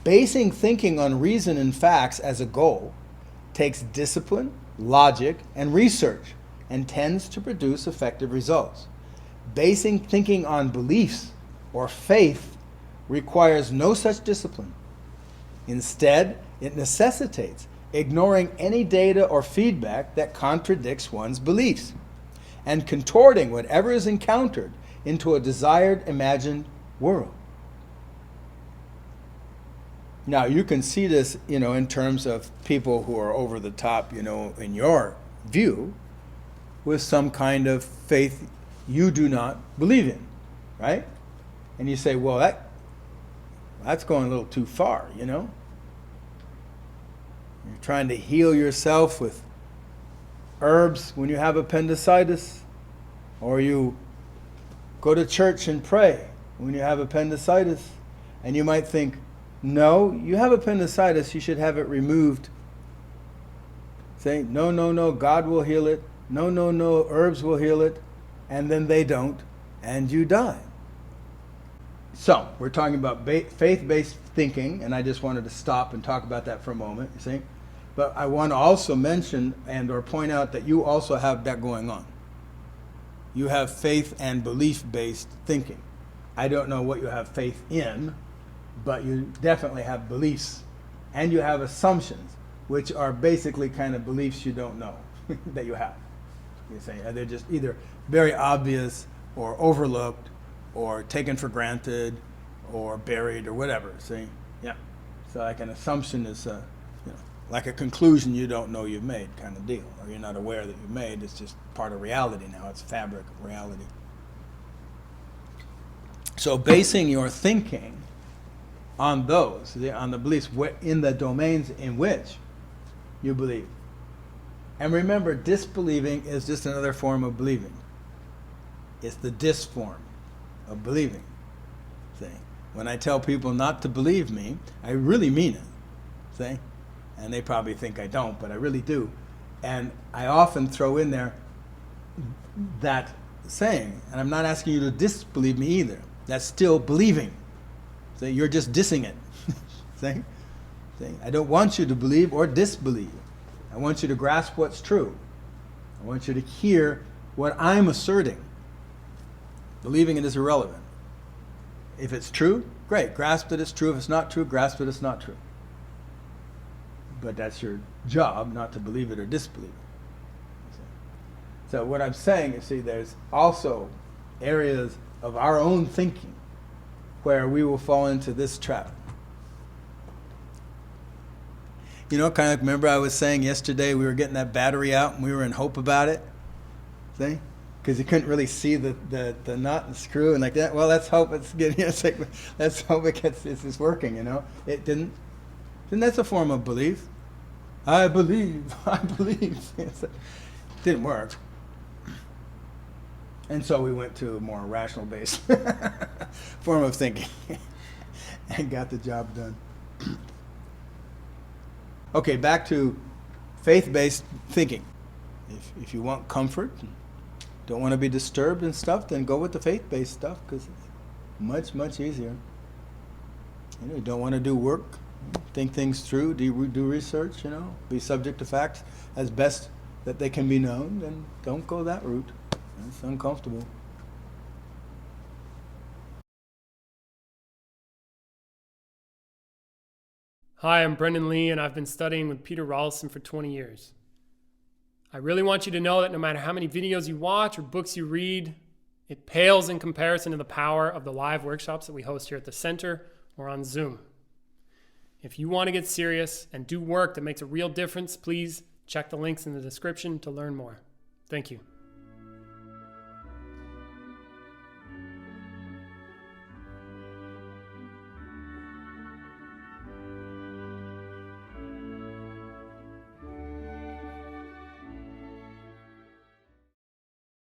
Basing thinking on reason and facts as a goal takes discipline, logic, and research, and tends to produce effective results. Basing thinking on beliefs or faith requires no such discipline. Instead, it necessitates ignoring any data or feedback that contradicts one's beliefs and contorting whatever is encountered into a desired imagined world. Now, you can see this, in terms of people who are over the top, in your view, with some kind of faith you do not believe in, right? And you say, well, that's going a little too far, You're trying to heal yourself with herbs when you have appendicitis, or you go to church and pray when you have appendicitis, and you might think, no, you have appendicitis, you should have it removed. Say, no, God will heal it. No, herbs will heal it. And then they don't, and you die. So, we're talking about faith-based thinking, and I just wanted to stop and talk about that for a moment, you see? But I want to also mention or point out that you also have that going on. You have faith and belief-based thinking. I don't know what you have faith in, but you definitely have beliefs, and you have assumptions, which are basically kind of beliefs you don't know that you have. You say they're just either very obvious or overlooked or taken for granted or buried or whatever. See, yeah. So like an assumption is like a conclusion you don't know you've made kind of deal, or you're not aware that you've made. It's just part of reality now. It's fabric of reality. So basing your thinking on those, on the beliefs in the domains in which you believe. And remember, disbelieving is just another form of believing. It's the dis form of believing. See? When I tell people not to believe me, I really mean it. See? And they probably think I don't, but I really do. And I often throw in there that saying, and I'm not asking you to disbelieve me either. That's still believing. So you're just dissing it. See? I don't want you to believe or disbelieve. I want you to grasp what's true. I want you to hear what I'm asserting. Believing it is irrelevant. If it's true, great. Grasp that it's true. If it's not true, grasp that it's not true. But that's your job, not to believe it or disbelieve it. So what I'm saying is, there's also areas of our own thinking where we will fall into this trap. Kind of like, remember I was saying yesterday we were getting that battery out and we were in hope about it? See? Because you couldn't really see the nut and screw and like that. Well, let's hope it's getting, let's hope it's working, It didn't. Then that's a form of belief. I believe. It didn't work. And so we went to a more rational based form of thinking and got the job done. Okay, back to faith-based thinking. If you want comfort, don't want to be disturbed and stuff, then go with the faith-based stuff because it's much, much easier. You don't want to do work, think things through, do research, be subject to facts as best that they can be known, then don't go that route. It's uncomfortable. Hi, I'm Brendan Lee, and I've been studying with Peter Ralston for 20 years. I really want you to know that no matter how many videos you watch or books you read, it pales in comparison to the power of the live workshops that we host here at the center or on Zoom. If you want to get serious and do work that makes a real difference, please check the links in the description to learn more. Thank you.